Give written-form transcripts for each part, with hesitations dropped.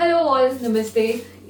Hello all, నమస్తే.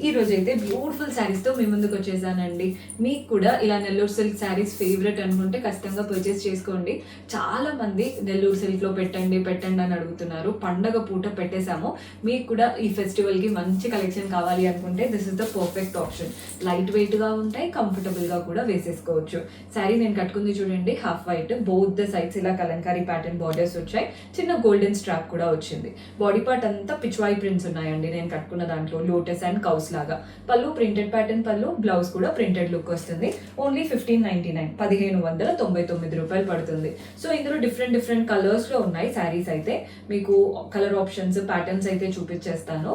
ఈ రోజు అయితే బ్యూటిఫుల్ శారీస్తో మీ ముందుకు వచ్చేసానండి. మీకు కూడా ఇలా నెల్లూరు సిల్క్ శారీస్ ఫేవరెట్ అనుకుంటే ఖచ్చితంగా పర్చేస్ చేసుకోండి. చాలా మంది నెల్లూరు సిల్క్లో పెట్టండి పెట్టండి అని అడుగుతున్నారు. పండగ పూట పెట్టేశాము. మీకు కూడా ఈ ఫెస్టివల్కి మంచి కలెక్షన్ కావాలి అనుకుంటే this is the perfect option. Light వెయిట్గా ఉంటాయి, కంఫర్టబుల్గా కూడా వేసేసుకోవచ్చు. శారీ నేను కట్టుకుంది చూడండి, half white, both the sides ఇలా కలంకారీ ప్యాటర్న్ బార్డర్స్ వచ్చాయి. చిన్న గోల్డెన్ స్ట్రాప్ కూడా వచ్చింది. బాడీ పార్ట్ అంతా పిచ్వాయి ప్రింట్స్ ఉన్నాయండి నేను కట్టుకున్న దాంట్లో, లోటస్ అండ్ కౌస్ లాగా. పళ్ళు ప్రింటెడ్ ప్యాటర్న్ పళ్ళు, బ్లౌజ్ కూడా ప్రింటెడ్ లుక్ వస్తుంది. ఓన్లీ 1599, 1599 రూపాయలు పడుతుంది. సో ఇందులో డిఫరెంట్ కలర్స్ లో ఉన్నాయి శారీస్. అయితే మీకు కలర్ ఆప్షన్స్, ప్యాటర్న్స్ అయితే చూపించేస్తాను.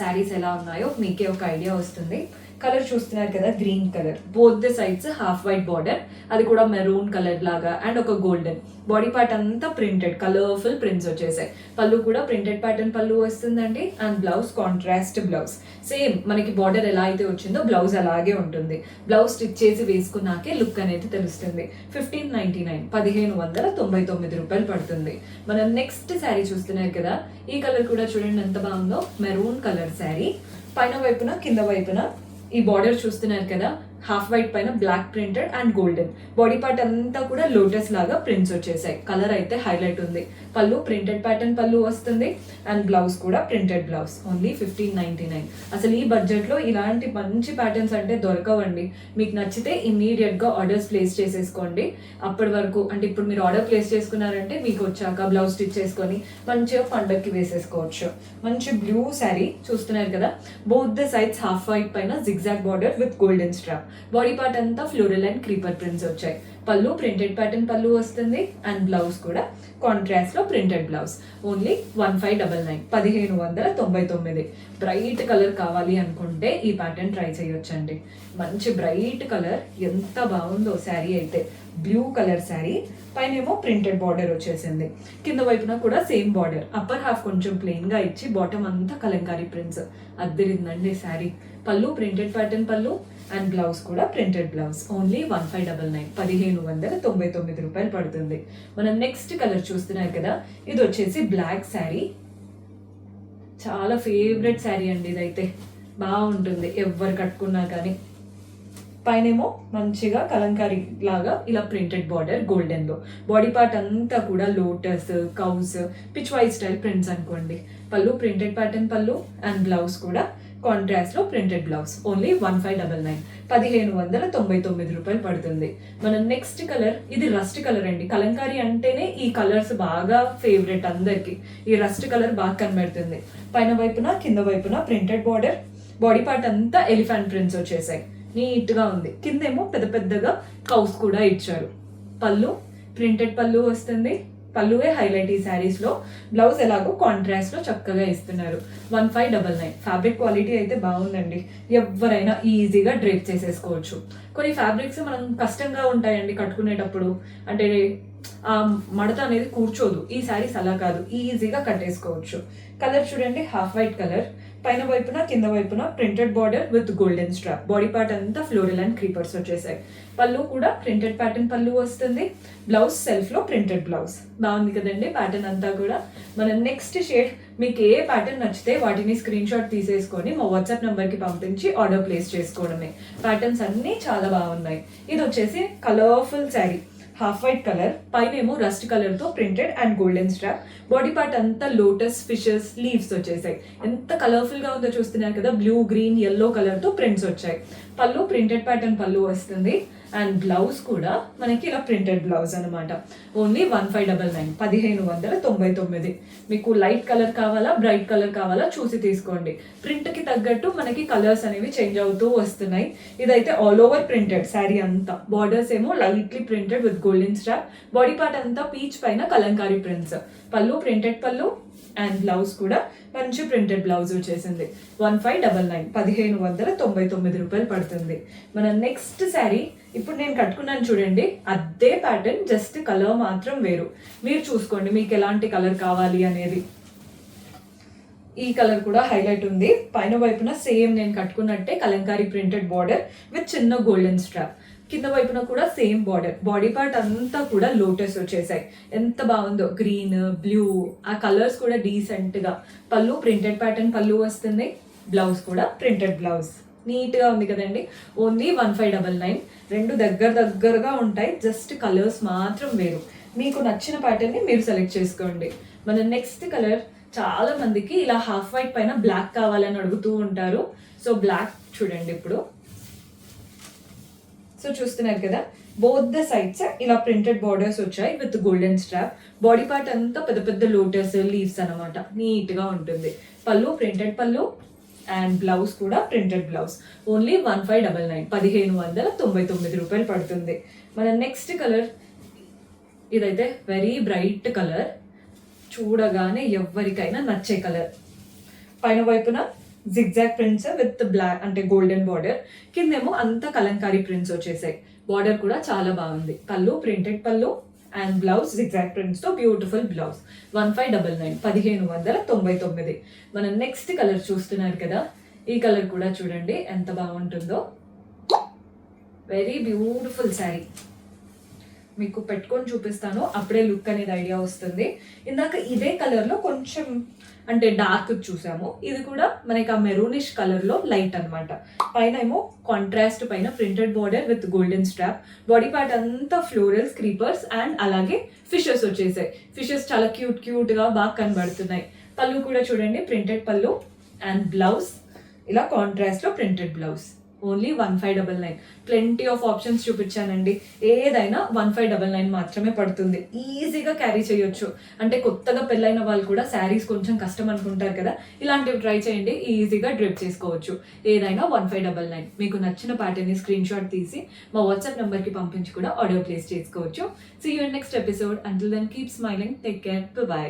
శారీస్ ఎలా ఉన్నాయో మీకే ఒక ఐడియా వస్తుంది. కలర్ చూస్తున్నారు కదా, green colour, both the sides half white border, అది కూడా మెరూన్ కలర్ లాగా అండ్ ఒక గోల్డెన్. బాడీ పార్ట్ అంతా ప్రింటెడ్ కలర్ఫుల్ ప్రింట్స్ వచ్చేసాయి. పళ్ళు కూడా ప్రింటెడ్ ప్యాటర్న్ పళ్ళు వస్తుందండి. And blouse contrast blouse, same మనకి బార్డర్ ఎలా అయితే వచ్చిందో బ్లౌజ్ అలాగే ఉంటుంది. బ్లౌజ్ స్టిచ్ చేసి వేసుకున్నాకే లుక్ అనేది తెలుస్తుంది. 1599, 1599 రూపాయలు పడుతుంది. మనం నెక్స్ట్ శారీ చూస్తున్నారు కదా, ఈ కలర్ కూడా చూడండి ఎంత బాగుందో. మెరూన్ కలర్ శారీ, పైన వైపున కింద వైపున ఈ బార్డర్ చూస్తున్నారు కదా, హాఫ్ వైట్ పైన block printed and golden. Body part అంతా కూడా లోటస్ లాగా ప్రింట్స్ వచ్చేసాయి. కలర్ అయితే హైలైట్ ఉంది. పళ్ళు ప్రింటెడ్ ప్యాటర్న్ పళ్ళు వస్తుంది అండ్ బ్లౌజ్ కూడా ప్రింటెడ్ బ్లౌజ్. ఓన్లీ 1599. అసలు ఈ బడ్జెట్ లో ఇలాంటి మంచి ప్యాటర్న్స్ అంటే దొరకవండి. మీకు నచ్చితే ఇమ్మీడియట్ గా ఆర్డర్స్ ప్లేస్ చేసేసుకోండి. అప్పటి వరకు అంటే ఇప్పుడు మీరు ఆర్డర్ ప్లేస్ చేసుకున్నారంటే మీకు వచ్చాక బ్లౌజ్ స్టిచ్ చేసుకొని మంచిగా పండక్కి వేసేసుకోవచ్చు. మంచి బ్లూ శారీ చూస్తున్నారు కదా, both the sides half white పైన zigzag border with golden strap. Body part అంతా ఫ్లోరల్ అండ్ క్రీపర్ ప్రింట్స్ వచ్చాయి. పళ్ళు ప్రింటెడ్ ప్యాటర్న్ పళ్ళు వస్తుంది అండ్ బ్లౌజ్ కూడా కాంట్రాస్ట్ లో printed blouse. Only 1599, 1599. Bright colour కావాలి అనుకుంటే ఈ ప్యాటర్న్ ట్రై చేయొచ్చండి. మంచి బ్రైట్ కలర్, ఎంత బాగుందో శారీ అయితే. బ్లూ కలర్ శారీ, పైన ఏమో ప్రింటెడ్ బార్డర్ వచ్చేసింది. కింద వైపున కూడా సేమ్ బార్డర్, అప్పర్ హాఫ్ కొంచెం ప్లెయిన్ గా ఇచ్చి బాటమ్ అంతా కలంకారీ ప్రింట్స్. అద్దరిందండి శారీ. పళ్ళు printed pattern pallu and blouse కూడా ప్రింటెడ్ బ్లౌజ్. ఓన్లీ 1599, 1599 రూపాయలు పడుతుంది. మనం నెక్స్ట్ కలర్ చూస్తున్నారు కదా, ఇది వచ్చేసి బ్లాక్ శారీ. చాలా ఫేవరెట్ శారీ అండి ఇదైతే. బాగుంటుంది ఎవరు కట్టుకున్నా కానీ. పైనేమో మంచిగా కలంకారీ లాగా ఇలా ప్రింటెడ్ బార్డర్ గోల్డెన్ లో. బాడీ పార్ట్ అంతా కూడా lotus, cows, pichwai style prints అనుకోండి. Pallu printed pattern pallu and blouse కూడా కాంట్రాస్ట్ లో ప్రింటెడ్ బ్లౌజ్. ఓన్లీ 1599, 1599 రూపాయలు పడుతుంది. మనం నెక్స్ట్ కలర్, ఇది రస్ట్ కలర్ అండి. కలంకారీ అంటేనే ఈ కలర్స్ బాగా ఫేవరెట్ అందరికి. ఈ రస్ట్ కలర్ బాగా కనబడుతుంది. పైన వైపున కింద వైపున ప్రింటెడ్ బార్డర్, బాడీ పార్ట్ అంతా ఎలిఫెంట్ ప్రింట్స్ వచ్చేసాయి. నీట్ గా ఉంది. కిందేమో పెద్దగా కౌస్ కూడా ఇచ్చారు. పళ్ళు ప్రింటెడ్ పళ్ళు వస్తుంది. పళ్ళువే హైలైట్ ఈ శారీస్ లో. బ్లౌజ్ ఎలాగో కాంట్రాస్ట్ లో చక్కగా ఇస్తున్నారు. 1599. ఫ్యాబ్రిక్ క్వాలిటీ అయితే బాగుందండి. ఎవరైనా ఈజీగా డ్రేప్ చేసేసుకోవచ్చు. కొన్ని ఫ్యాబ్రిక్స్ మనం కష్టంగా ఉంటాయండి కట్టుకునేటప్పుడు, అంటే ఆ మడత అనేది కూర్చోదు. ఈ శారీస్ అలా కాదు, ఈజీగా కట్టేసుకోవచ్చు. కలర్ చూడండి, హాఫ్ వైట్ కలర్, పైన వైపున కింద వైపున printed border with golden strap. Body part అంతా ఫ్లోరల్ అండ్ క్రీపర్స్ వచ్చేసాయి. పళ్ళు కూడా ప్రింటెడ్ ప్యాటర్న్ పళ్ళు వస్తుంది. బ్లౌజ్ సెల్ఫ్ లో ప్రింటెడ్ బ్లౌజ్. బాగుంది కదండి ప్యాటర్న్ అంతా కూడా. మన నెక్స్ట్ షేడ్, మీకు ఏ ప్యాటర్న్ నచ్చితే వాటిని స్క్రీన్ షాట్ తీసేసుకొని మా వాట్సాప్ నెంబర్ కి పంపించి ఆర్డర్ ప్లేస్ చేసుకోవడమే. ప్యాటర్న్స్ అన్ని చాలా బాగున్నాయి. ఇది వచ్చేసి colourful sari, half white colour, పైన ఏమో రస్ట్ కలర్ తో printed and golden strap. Body part అంతా లోటస్, ఫిషెస్, లీవ్స్ వచ్చేసాయి. ఎంత కలర్ఫుల్ గా ఉందో చూస్తున్నారు కదా. బ్లూ, గ్రీన్, ఎల్లో కలర్ తో ప్రింట్స్ వచ్చాయి. పళ్ళు ప్రింటెడ్ ప్యాటర్న్ పళ్ళు వస్తుంది అండ్ బ్లౌజ్ కూడా మనకి ఇలా ప్రింటెడ్ బ్లౌజ్ అనమాట. ఓన్లీ 1599, 1599. మీకు లైట్ కలర్ కావాలా, బ్రైట్ కలర్ కావాలా చూసి తీసుకోండి. ప్రింట్ కి తగ్గట్టు మనకి కలర్స్ అనేవి చేంజ్ అవుతూ వస్తున్నాయి. ఇదైతే ఆల్ ఓవర్ ప్రింటెడ్ శారీ అంతా. బార్డర్స్ ఏమో lightly printed with golden strap. Body part అంతా పీచ్ పైన కలంకారీ ప్రింట్స్. పళ్ళు ప్రింటెడ్ పళ్ళు అండ్ బ్లౌజ్ కూడా మంచి ప్రింటెడ్ బ్లౌజ్ వచ్చేసింది. 1599, 1599 రూపాయలు పడుతుంది. మన నెక్స్ట్ శారీ ఇప్పుడు నేను కట్టుకున్నాను చూడండి, అదే ప్యాటర్న్, జస్ట్ కలర్ మాత్రం వేరు. మీరు చూసుకోండి మీకు ఎలాంటి కలర్ కావాలి అనేది. ఈ కలర్ కూడా హైలైట్ ఉంది. పైన వైపున సేమ్ నేను కట్టుకున్నట్టే కలంకారీ ప్రింటెడ్ బార్డర్ విత్ చిన్న గోల్డెన్ స్ట్రాప్. కింద వైపున కూడా సేమ్ బార్డర్. బాడీ పార్ట్ అంతా కూడా లోటస్ వచ్చేసాయి. ఎంత బాగుందో, గ్రీన్, బ్లూ, ఆ కలర్స్ కూడా డీసెంట్ గా. పళ్ళు ప్రింటెడ్ ప్యాటర్న్ పళ్ళు వస్తుంది బ్లౌజ్ కూడా ప్రింటెడ్ బ్లౌజ్. నీట్గా ఉంది కదండి. ఓన్లీ 1599. రెండు దగ్గరగా ఉంటాయి, జస్ట్ కలర్స్ మాత్రం వేరు. మీకు నచ్చిన ప్యాటర్న్ని మీరు సెలెక్ట్ చేసుకోండి. మన నెక్స్ట్ కలర్, చాలా మందికి ఇలా హాఫ్ వైట్ పైన బ్లాక్ కావాలని అడుగుతూ ఉంటారు. సో బ్లాక్ చూడండి ఇప్పుడు. సో చూస్తున్నారు కదా, బోత్ ద సైడ్స్ ఇలా ప్రింటెడ్ బార్డర్స్ వచ్చాయి with golden strap. Body part అంతా పెద్ద పెద్ద లోటస్ లీవ్స్ అనమాట, నీట్గా ఉంటుంది. పళ్ళు ప్రింటెడ్ పళ్ళు అండ్ బ్లౌజ్ కూడా ప్రింటెడ్ బ్లౌజ్. ఓన్లీ 1599, 1599 రూపాయలు పడుతుంది. మన నెక్స్ట్ కలర్, ఇదైతే వెరీ బ్రైట్ కలర్, చూడగానే ఎవరికైనా నచ్చే కలర్. పైన వైపున జిగ్జాగ్ ప్రింట్స్ విత్ బ్లాక్ అంటే గోల్డెన్ బార్డర్, కిందేమో అంతా కలంకారీ ప్రింట్స్ వచ్చేసాయి. బార్డర్ కూడా చాలా బాగుంది. పళ్ళు ప్రింటెడ్ పళ్ళు అండ్ బ్లౌజ్ జిగ్జాగ్ ప్రింట్స్ తో బ్యూటిఫుల్ బ్లౌజ్. 1599, 1599. మన నెక్స్ట్ కలర్ చూస్తున్నారు కదా, ఈ కలర్ కూడా చూడండి ఎంత బాగుంటుందో. Very beautiful sari. మీకు పెట్టుకొని చూపిస్తాను, అప్పుడే లుక్ అనేది ఐడియా వస్తుంది. ఇందాక ఇదే కలర్లో కొంచెం అంటే డార్క్ చూసాము, ఇది కూడా మనకి ఆ మెరూనిష్ కలర్లో లైట్ అనమాట. పైన ఏమో కాంట్రాస్ట్ పైన printed border with golden strap. Body part అంతా ఫ్లోరల్స్, క్రీపర్స్ అండ్ అలాగే ఫిషెస్ వచ్చేసాయి. ఫిషెస్ చాలా క్యూట్గా బాగా కనబడుతున్నాయి. పళ్ళు కూడా చూడండి ప్రింటెడ్ పళ్ళు అండ్ బ్లౌజ్ ఇలా కాంట్రాస్ట్లో printed blouse. Only 1599. Plenty of options చూపించానండి, ఏదైనా 1599 మాత్రమే పడుతుంది. ఈజీగా క్యారీ చేయొచ్చు. అంటే కొత్తగా పెళ్ళైన వాళ్ళు కూడా శారీస్ కొంచెం కష్టం అనుకుంటారు కదా, ఇలాంటివి ట్రై చేయండి, ఈజీగా డ్రిప్ చేసుకోవచ్చు. ఏదైనా 1599. మీకు నచ్చిన ప్యాటర్న్ని స్క్రీన్ షాట్ తీసి మా వాట్సాప్ నెంబర్కి పంపించి కూడా ఆర్డర్ ప్లేస్ చేసుకోవచ్చు. See you in next episode. Until then keep smiling, take care, by.